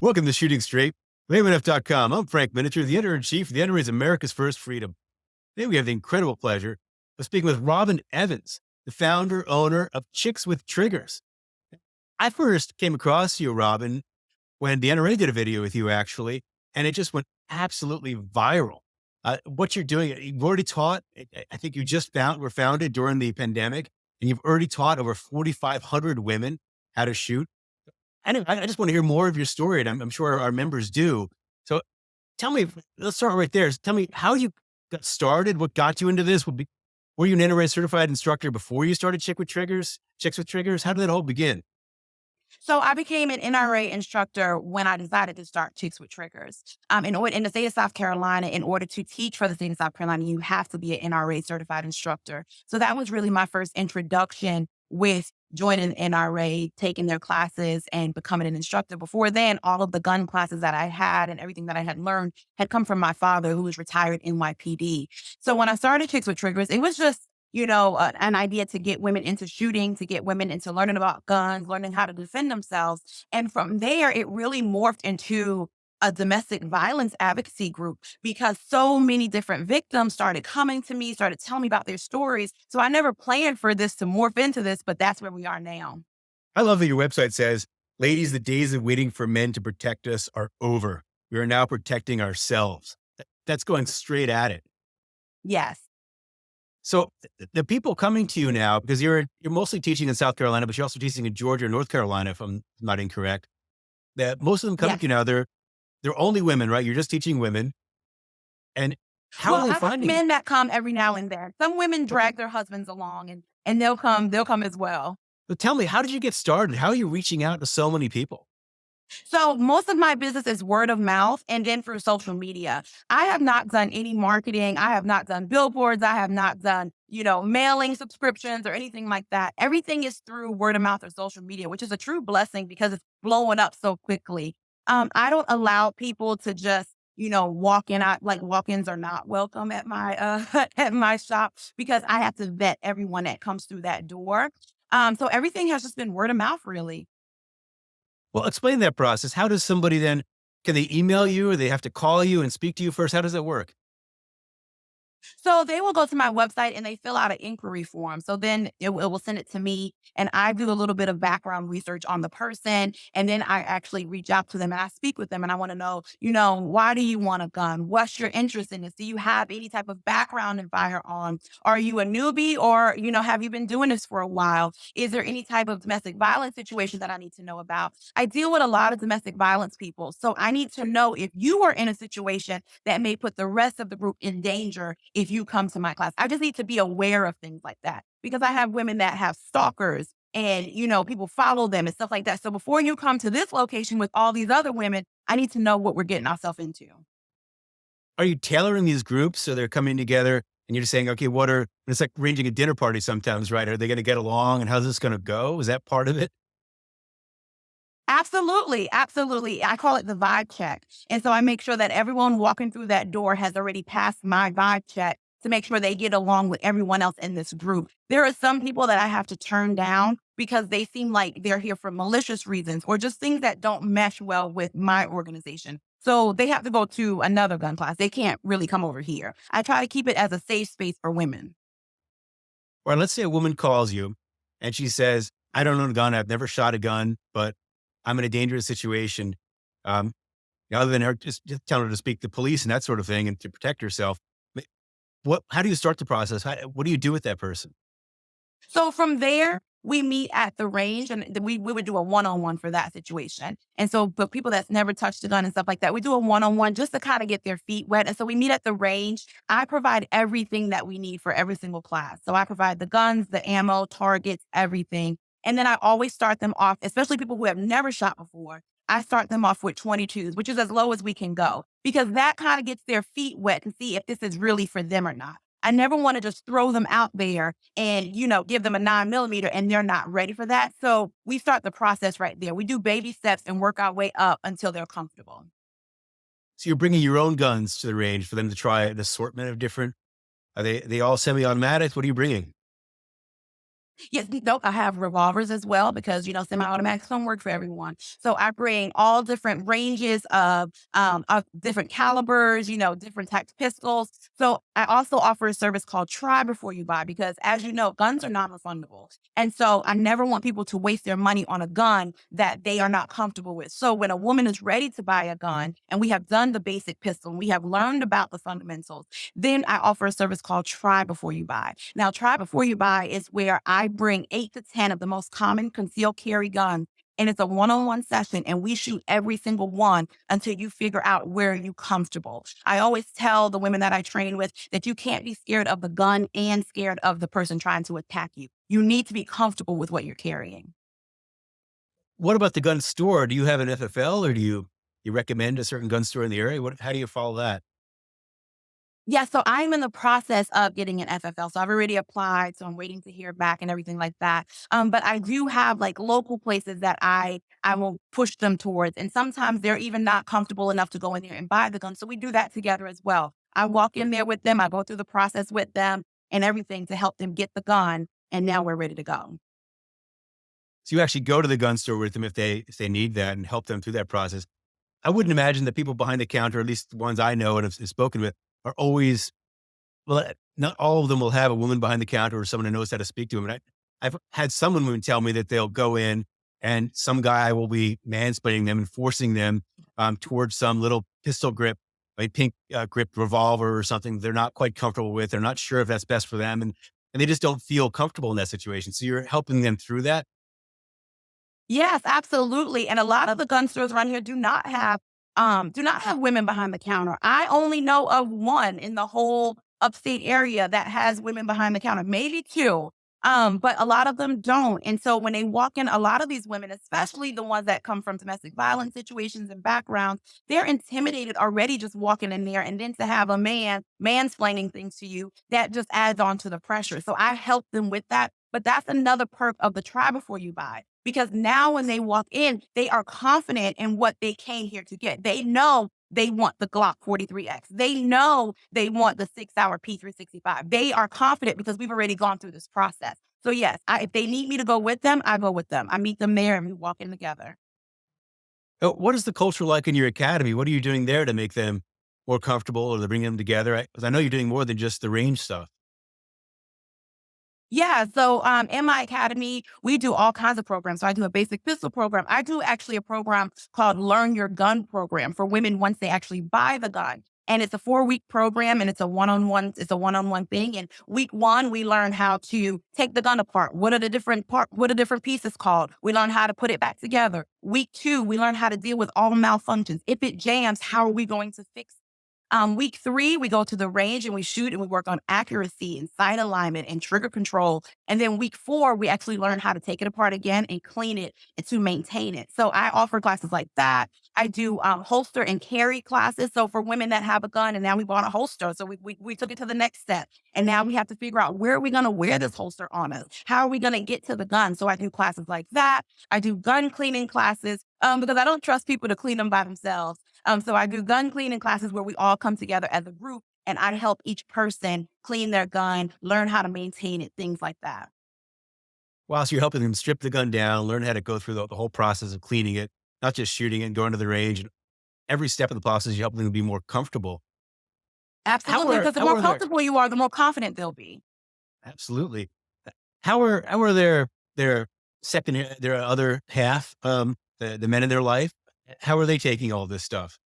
Welcome to Shooting Straight, LaymanF.com. I'm Frank Miniter, the editor-in-chief of the NRA's America's First Freedom. Today we have the incredible pleasure of speaking with Robin Evans, the founder, owner of Chicks with Triggers. I first came across you, Robin, when the NRA did a video with you, actually, and it just went absolutely viral. What you're doing, you've already taught, I think you just were founded during the pandemic, and you've already taught over 4,500 women how to shoot. Anyway, I just want to hear more of your story, and I'm sure our members do. So tell me, let's start right there. Tell me how you got started, what got you into this. Were you an NRA-certified instructor before you started Chicks with Triggers? How did that all begin? So I became an NRA instructor when I decided to start Chicks with Triggers. In the state of South Carolina, in order to teach for the state of South Carolina, you have to be an NRA certified instructor. So that was really my first introduction with joining NRA, taking their classes and becoming an instructor. Before then, all of the gun classes that I had and everything that I had learned had come from my father, who was retired NYPD. So when I started Chicks with Triggers, it was just an idea to get women into shooting, to get women into learning about guns, learning how to defend themselves. And from there, it really morphed into a domestic violence advocacy group because so many different victims started coming to me, started telling me about their stories. So I never planned for this to morph into this, but that's where we are now. I love that your website says, ladies, the days of waiting for men to protect us are over. We are now protecting ourselves. That's going straight at it. Yes. So the people coming to you now, because you're mostly teaching in South Carolina, but you're also teaching in Georgia or North Carolina, if I'm not incorrect, that most of them coming Yes. to you now, they're only women, right? You're just teaching women. And how are Well, they I have finding it? men that come every now and then. Some women Okay. drag their husbands along and they'll come as well. So tell me, how did you get started? How are you reaching out to so many people? So most of my business is word of mouth and then through social media. I have not done any marketing. I have not done billboards. I have not done, mailing subscriptions or anything like that. Everything is through word of mouth or social media, which is a true blessing because it's blowing up so quickly. I don't allow people to just, walk in. Like walk-ins are not welcome at my at my shop because I have to vet everyone that comes through that door. So everything has just been word of mouth, really. Well, explain that process. How does somebody then, can they email you or they have to call you and speak to you first? How does that work? So they will go to my website and they fill out an inquiry form. So then it will send it to me and I do a little bit of background research on the person. And then I actually reach out to them and I speak with them and I want to know, why do you want a gun? What's your interest in this? Do you have any type of background in firearms? Are you a newbie or, have you been doing this for a while? Is there any type of domestic violence situation that I need to know about? I deal with a lot of domestic violence people. So I need to know if you are in a situation that may put the rest of the group in danger if you come to my class. I just need to be aware of things like that because I have women that have stalkers and, people follow them and stuff like that. So before you come to this location with all these other women, I need to know what we're getting ourselves into. Are you tailoring these groups so they're coming together and you're just saying, okay, it's like arranging a dinner party sometimes, right? Are they going to get along and how's this going to go? Is that part of it? Absolutely, absolutely. I call it the vibe check. And so I make sure that everyone walking through that door has already passed my vibe check to make sure they get along with everyone else in this group. There are some people that I have to turn down because they seem like they're here for malicious reasons or just things that don't mesh well with my organization. So they have to go to another gun class. They can't really come over here. I try to keep it as a safe space for women. Or let's say a woman calls you and she says, I don't own a gun. I've never shot a gun, but I'm in a dangerous situation. Um, Other than her just telling her to speak to police and that sort of thing and to protect herself. How do you start the process? What do you do with that person? So from there, we meet at the range and we would do a one-on-one for that situation. And so, but people that's never touched a gun and stuff like that, we do a one-on-one just to kind of get their feet wet. And so we meet at the range. I provide everything that we need for every single class. So I provide the guns, the ammo, targets, everything. And then I always start them off, especially people who have never shot before. I start them off with 22s, which is as low as we can go because that kind of gets their feet wet to see if this is really for them or not. I never want to just throw them out there and, give them a 9mm and they're not ready for that. So we start the process right there. We do baby steps and work our way up until they're comfortable. So you're bringing your own guns to the range for them to try an assortment of different, are they all semi-automatics? What are you bringing? Yes, nope, I have revolvers as well because, semi-automatics don't work for everyone. So I bring all different ranges of different calibers, different types of pistols. So I also offer a service called Try Before You Buy because, as you know, guns are non-refundable. And so I never want people to waste their money on a gun that they are not comfortable with. So when a woman is ready to buy a gun and we have done the basic pistol and we have learned about the fundamentals, then I offer a service called Try Before You Buy. Now, Try Before You Buy is where I bring 8 to 10 of the most common concealed carry guns. And it's a one-on-one session, and we shoot every single one until you figure out where you're comfortable. I always tell the women that I train with that you can't be scared of the gun and scared of the person trying to attack you. You need to be comfortable with what you're carrying. What about the gun store? Do you have an FFL, or do you recommend a certain gun store in the area? How do you follow that? Yeah, so I'm in the process of getting an FFL. So I've already applied, so I'm waiting to hear back and everything like that. But I do have like local places that I will push them towards, and sometimes they're even not comfortable enough to go in there and buy the gun. So we do that together as well. I walk in there with them, I go through the process with them and everything to help them get the gun, and now we're ready to go. So you actually go to the gun store with them if they need that and help them through that process. I wouldn't imagine that people behind the counter, at least the ones I know and have spoken with, are always well. Not all of them will have a woman behind the counter or someone who knows how to speak to them. And I've had some women tell me that they'll go in and some guy will be mansplaining them and forcing them towards some little pistol grip, a pink grip revolver or something they're not quite comfortable with. They're not sure if that's best for them, and they just don't feel comfortable in that situation. So you're helping them through that. Yes, absolutely. And a lot of the gun stores around here do not have women behind the counter. I only know of one in the whole upstate area that has women behind the counter, maybe two. But a lot of them don't. And so when they walk in, a lot of these women, especially the ones that come from domestic violence situations and backgrounds, they're intimidated already just walking in there. And then to have a man mansplaining things to you, that just adds on to the pressure. So I help them with that. But that's another perk of the Try Before You Buy. Because now when they walk in, they are confident in what they came here to get. They know they want the Glock 43X. They know they want the 6 hour P365. They are confident because we've already gone through this process. So yes, if they need me to go with them, I go with them. I meet them there and we walk in together. What is the culture like in your academy? What are you doing there to make them more comfortable or to bring them together? Because I know you're doing more than just the range stuff. Yeah, so in my academy, we do all kinds of programs. So I do a basic pistol program. I do actually a program called Learn Your Gun program for women once they actually buy the gun. And it's a 4 week program and it's a one-on-one thing. And week one, we learn how to take the gun apart. What are different pieces called? We learn how to put it back together. Week two, we learn how to deal with all malfunctions. If it jams, how are we going to fix it? Week three, we go to the range and we shoot and we work on accuracy and sight alignment and trigger control. And then week four, we actually learn how to take it apart again and clean it and to maintain it. So I offer classes like that. I do holster and carry classes. So for women that have a gun and now we bought a holster. So we took it to the next step. And now we have to figure out where are we going to wear this holster on us? How are we going to get to the gun? So I do classes like that. I do gun cleaning classes because I don't trust people to clean them by themselves. So I do gun cleaning classes where we all come together as a group and I help each person clean their gun, learn how to maintain it, things like that. Whilst you're helping them strip the gun down, learn how to go through the whole process of cleaning it, not just shooting it and going to the range. And every step of the process, you help them be more comfortable. How Absolutely. are Because the how more are their comfortable you are, the more confident they'll be. Absolutely. How are their their other half, the men in their life? How are they taking all this stuff?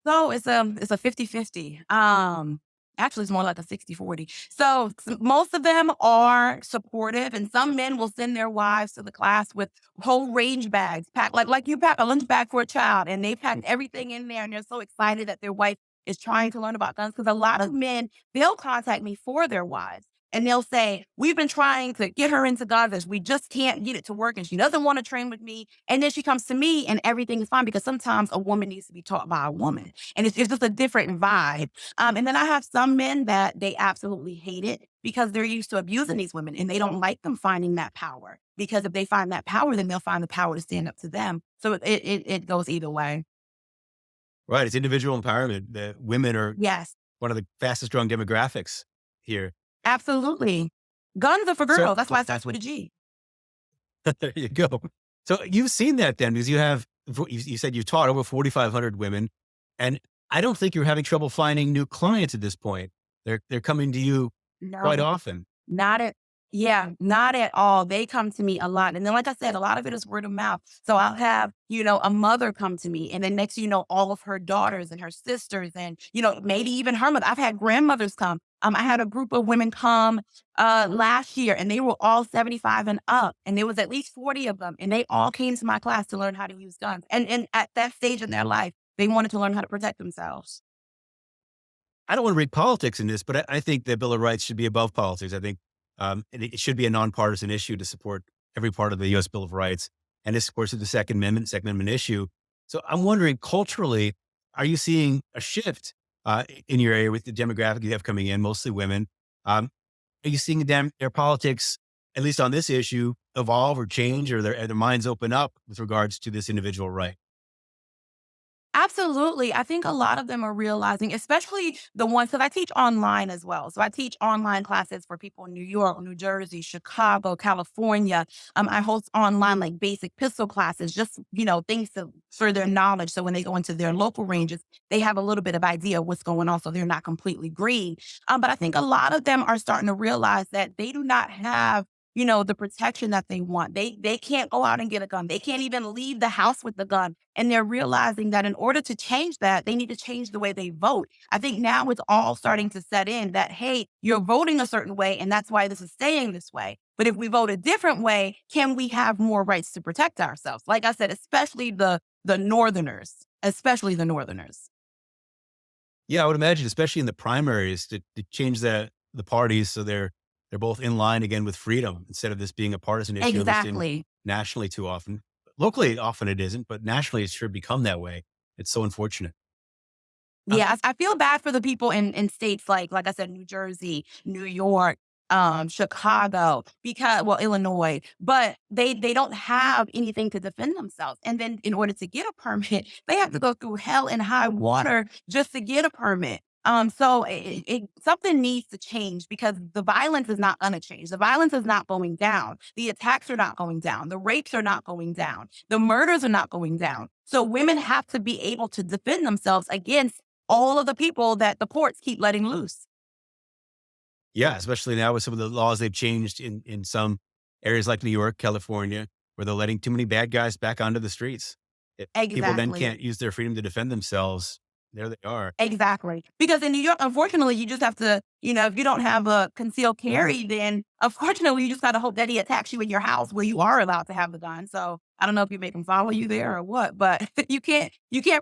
So it's a 50-50. Actually it's more like a 60-40. So most of them are supportive and some men will send their wives to the class with whole range bags packed like you pack a lunch bag for a child and they packed everything in there and they're so excited that their wife is trying to learn about guns because a lot of men they'll contact me for their wives. And they'll say, we've been trying to get her into guns. We just can't get it to work. And she doesn't want to train with me. And then she comes to me and everything is fine because sometimes a woman needs to be taught by a woman. And it's just a different vibe. And then I have some men that they absolutely hate it because they're used to abusing these women and they don't like them finding that power. Because if they find that power, then they'll find the power to stand up to them. So it goes either way. Right, it's individual empowerment. The women are Yes, one of the fastest growing demographics here. absolutely. Guns are for So girls. That's why it starts with a G. there you go. So you've seen that then, because you said you've taught over 4,500 women, and I don't think you're having trouble finding new clients at this point. They're coming to you quite No. often. Not at Yeah, not at all. They come to me a lot. And then, like I said, a lot of it is word of mouth. So I'll have, a mother come to me. And then next, all of her daughters and her sisters and, maybe even her mother. I've had grandmothers come. I had a group of women come last year and they were all 75 and up. And there was at least 40 of them. And they all came to my class to learn how to use guns. And at that stage in their life, they wanted to learn how to protect themselves. I don't want to read politics in this, but I think the Bill of Rights should be above politics. I think and it should be a nonpartisan issue to support every part of the U.S. Bill of Rights. And this, of course, is the Second Amendment issue. So I'm wondering, culturally, are you seeing a shift in your area with the demographic you have coming in, mostly women? Are you seeing their politics, at least on this issue, evolve or change, or their minds open up with regards to this individual right? Absolutely. I think a lot of them are realizing, especially the ones, because I teach online as well. So I teach online classes for people in New York, New Jersey, Chicago, California. I host online like basic pistol classes, just, things for their knowledge. So when they go into their local ranges, they have a little bit of idea of what's going on. So they're not completely green. But I think a lot of them are starting to realize that they do not have the protection that they want. They can't go out and get a gun. They can't even leave the house with the gun. And they're realizing that in order to change that, they need to change the way they vote. I think now it's all starting to set in that, hey, you're voting a certain way, and that's why this is staying this way. But if we vote a different way, can we have more rights to protect ourselves? Like I said, especially the Northerners, especially the Northerners. Yeah, I would imagine, especially in the primaries, to change the parties so they're both in line again with freedom, instead of this being a partisan issue, at least in Exactly. nationally too often. Locally, often it isn't, but nationally it sure become that way. It's so unfortunate. Um, Yeah, I feel bad for the people in states like I said, New Jersey, New York, Chicago, because well, Illinois, but they don't have anything to defend themselves. And then in order to get a permit, they have to go through hell and high water just to get a permit. So something needs to change because the violence is not going to change. The violence is not going down. The attacks are not going down. The rapes are not going down. The murders are not going down. So women have to be able to defend themselves against all of the people that the courts keep letting loose. yeah, especially now with some of the laws they've changed in some areas like New York, California, where they're letting too many bad guys back onto the streets. If people then Exactly. can't use their freedom to defend themselves, there they are. Exactly. Because in New York, unfortunately, you just have to, if you don't have a concealed carry, then unfortunately, you just got to hope that he attacks you in your house where you are allowed to have the gun. So I don't know if you make him follow you there or what, but you can't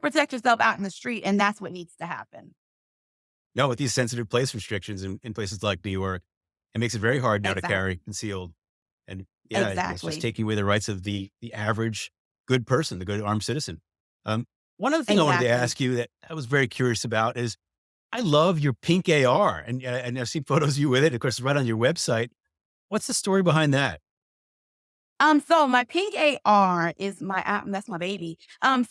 protect yourself out in the street. And that's what needs to happen. No, with these sensitive place restrictions in places like New York, it makes it very hard now to Exactly. carry concealed. And yeah, it's just Exactly. taking away the rights of the average good person, the good armed citizen. One other thing I wanted to Exactly. ask you that I was very curious about is, I love your pink AR, and I've seen photos of you with it. Of course, it's right on your website. What's the story behind that? So my pink AR is that's my baby.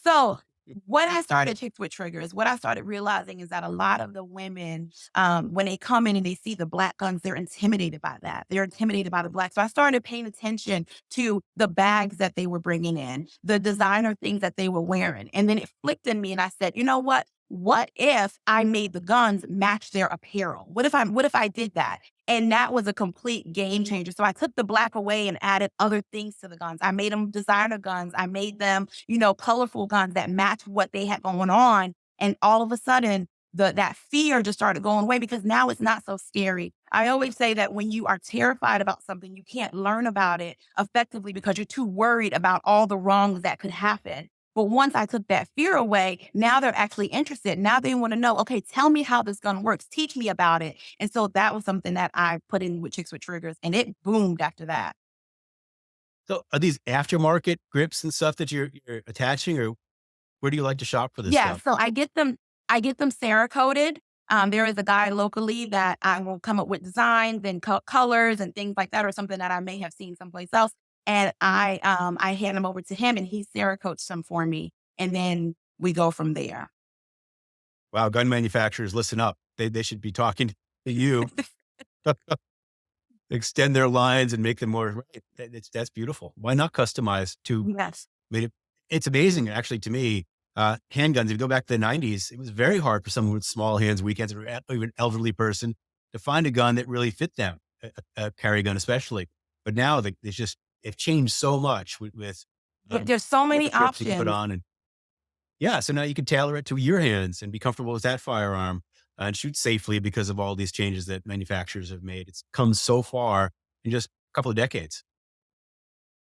So when I started Chicks with Triggers, what I started realizing is that a lot of the women, when they come in and they see the black guns, they're intimidated by that. They're intimidated by the black. So I started paying attention to the bags that they were bringing in, the designer things that they were wearing. And then it flicked in me and I said, you know what? What if I made the guns match their apparel? What if I did that? And that was a complete game changer. So I took the black away and added other things to the guns. I made them designer guns. I made them, colorful guns that match what they had going on. And all of a sudden, that fear just started going away because now it's not so scary. I always say that when you are terrified about something, you can't learn about it effectively because you're too worried about all the wrongs that could happen. But once I took that fear away, now they're actually interested. Now they want to know, okay, tell me how this gun works. Teach me about it. And so that was something that I put in with Chicks with Triggers and it boomed after that. So are these aftermarket grips and stuff that you're attaching, or where do you like to shop for this Yeah. stuff? So I get them Cerakoted. There is a guy locally that I will come up with designs and colors and things like that, or something that I may have seen someplace else. And I hand them over to him and he Cerakotes them for me. And then we go from there. Wow, gun manufacturers, listen up. They should be talking to you. extend their lines and make them more, right. That's beautiful. Why not customize to, Yes. I mean, it's amazing actually to me. Handguns, if you go back to the 90s, it was very hard for someone with small hands, weak hands, or even an elderly person to find a gun that really fit them, a carry gun especially. But now it's changed so much with There's so many different grips you can put options. on. And yeah, so now you can tailor it to your hands and be comfortable with that firearm and shoot safely because of all these changes that manufacturers have made. It's come so far in just a couple of decades.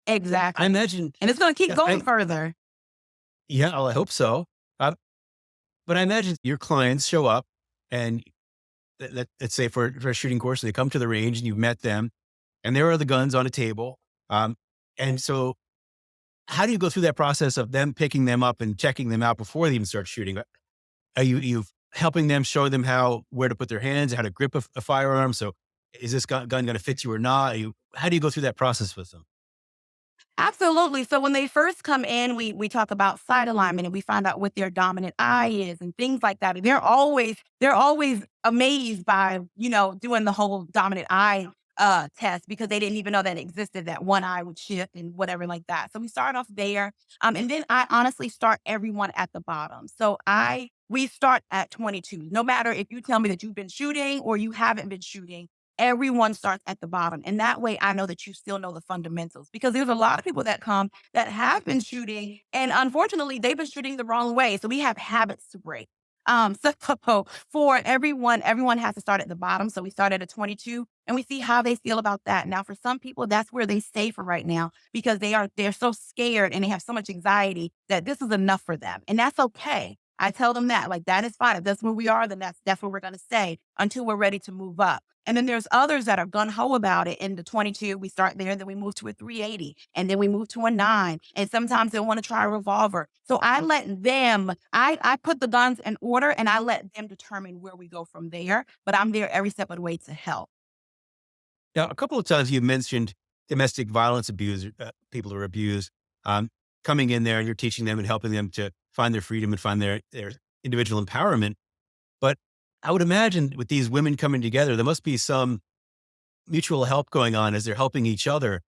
I Exactly. imagine, And it's going to keep yeah, going further. yeah, well, I hope so. Uh, but I imagine your clients show up and let's say for a shooting course, they come to the range and you've met them and there are the guns on a table. Um, and so how do you go through that process of them picking them up and checking them out before they even start shooting? Are you helping them, show them where to put their hands, how to grip a firearm? So is this gun going to fit you or not? How do you go through that process with them? Absolutely. So when they first come in, we talk about sight alignment and we find out what their dominant eye is and things like that. And they're always amazed by, doing the whole dominant eye test because they didn't even know that existed, that one eye would shift and whatever like that. So we start off there. And then I honestly start everyone at the bottom. So we start at 22. No matter if you tell me that you've been shooting or you haven't been shooting, everyone starts at the bottom. And that way I know that you still know the fundamentals because there's a lot of people that come that have been shooting and unfortunately they've been shooting the wrong way. So we have habits to break. So for everyone has to start at the bottom. So we start at a 22 and we see how they feel about that. Now, for some people, that's where they stay for right now because they're so scared and they have so much anxiety that this is enough for them. And that's okay. I tell them that, like, that is fine. If that's where we are, then that's where we're going to stay until we're ready to move up. And then there's others that are gun ho about it. In the 22, we start there, then we move to a 380, and then we move to a 9. And sometimes they want to try a revolver. So I put the guns in order and I let them determine where we go from there. But I'm there every step of the way to help. Now, a couple of times you mentioned domestic violence abuse, people who are abused, um, coming in there and you're teaching them and helping them to find their freedom and find their individual empowerment. But I would imagine with these women coming together, there must be some mutual help going on as they're helping each other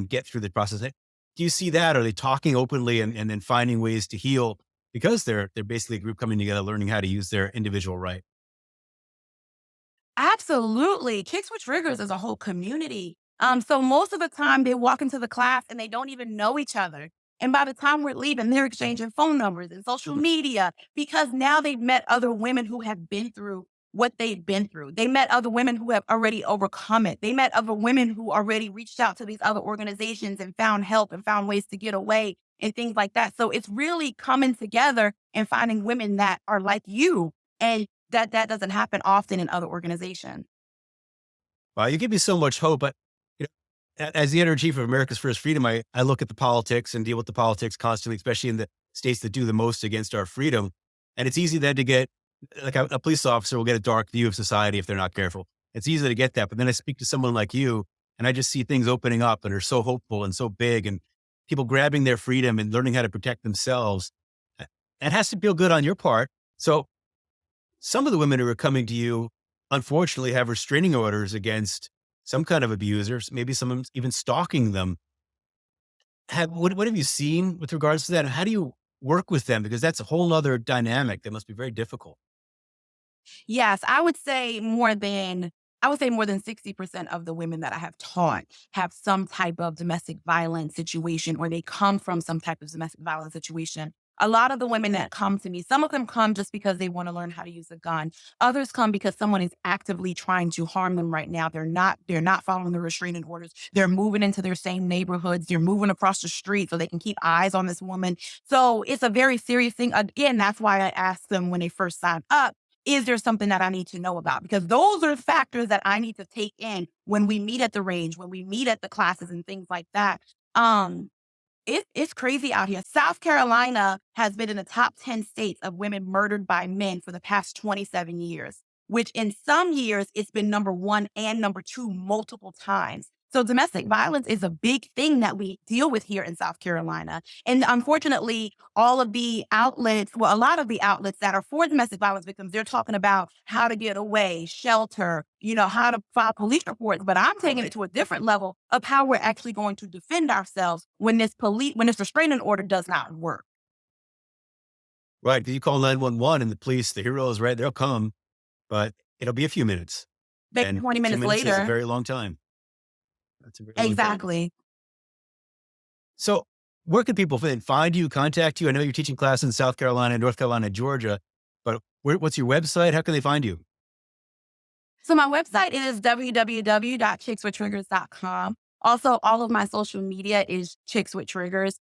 get through the process. Do you see that? Are they talking openly and then finding ways to heal because they're basically a group coming together, learning how to use their individual right? Absolutely. Kicks with Triggers is a whole community. So most of the time they walk into the class and they don't even know each other. And by the time we're leaving, they're exchanging phone numbers and social media because now they've met other women who have been through what they've been through. They met other women who have already overcome it. They met other women who already reached out to these other organizations and found help and found ways to get away and things like that. So it's really coming together and finding women that are like you. And that doesn't happen often in other organizations. Well, you give me so much hope, but as the editor-in-chief of America's First Freedom, I look at the politics and deal with the politics constantly, especially in the states that do the most against our freedom. And it's easy then to get, like a police officer will get a dark view of society if they're not careful. It's easy to get that. But then I speak to someone like you and I just see things opening up and are so hopeful and so big and people grabbing their freedom and learning how to protect themselves. It has to feel good on your part. So some of the women who are coming to you, unfortunately, have restraining orders against some kind of abusers, maybe someone even stalking them. What have you seen with regards to that? And how do you work with them? Because that's a whole nother dynamic that must be very difficult. Yes, I would say more than 60% of the women that I have taught have some type of domestic violence situation or they come from some type of domestic violence situation. A lot of the women that come to me, some of them come just because they want to learn how to use a gun. Others come because someone is actively trying to harm them right now. They're not following the restraining orders. They're moving into their same neighborhoods. They're moving across the street so they can keep eyes on this woman. So it's a very serious thing. Again, that's why I asked them when they first signed up, is there something that I need to know about? Because those are factors that I need to take in when we meet at the range, when we meet at the classes and things like that. Um, it's crazy out here. South Carolina has been in the top 10 states of women murdered by men for the past 27 years, which in some years it's been number one and number two multiple times. So domestic violence is a big thing that we deal with here in South Carolina. And unfortunately, all of the outlets, well, a lot of the outlets that are for domestic violence victims, they're talking about how to get away, shelter, how to file police reports. But I'm taking it to a different level of how we're actually going to defend ourselves when this restraining order does not work. Right. 'Cause you call 911 and the police, the heroes, right? They'll come, but it'll be a few minutes. Maybe And 20 2 minutes minutes is a later. very long time. That's a very long time. Exactly. So where can people find you, contact you? I know you're teaching class in South Carolina, North Carolina, Georgia, but what's your website? How can they find you? So my website is www.chickswithtriggers.com. Also, all of my social media is Chicks with Triggers.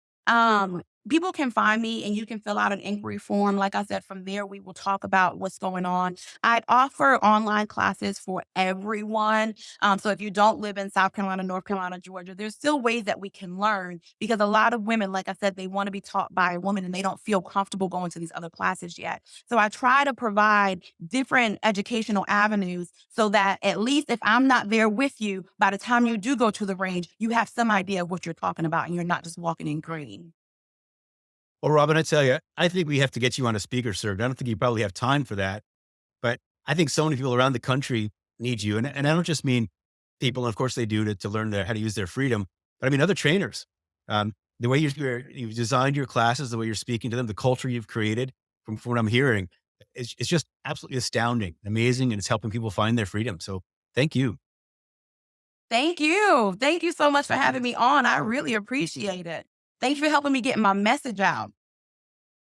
People can find me and you can fill out an inquiry form. Like I said, from there, we will talk about what's going on. I offer online classes for everyone. So if you don't live in South Carolina, North Carolina, Georgia, there's still ways that we can learn because a lot of women, like I said, they want to be taught by a woman and they don't feel comfortable going to these other classes yet. So I try to provide different educational avenues so that at least if I'm not there with you, by the time you do go to the range, you have some idea of what you're talking about and you're not just walking in green. Well, Robin, I tell you, I think we have to get you on a speaker circuit. I don't think you probably have time for that, but I think so many people around the country need you. And I don't just mean people, and of course they do to learn how to use their freedom, but I mean other trainers. The way you've designed your classes, the way you're speaking to them, the culture you've created from what I'm hearing, it's just absolutely astounding, amazing, and it's helping people find their freedom. So thank you. Thank you. Thank you so much for having me on. I really appreciate it. Thanks for helping me get my message out.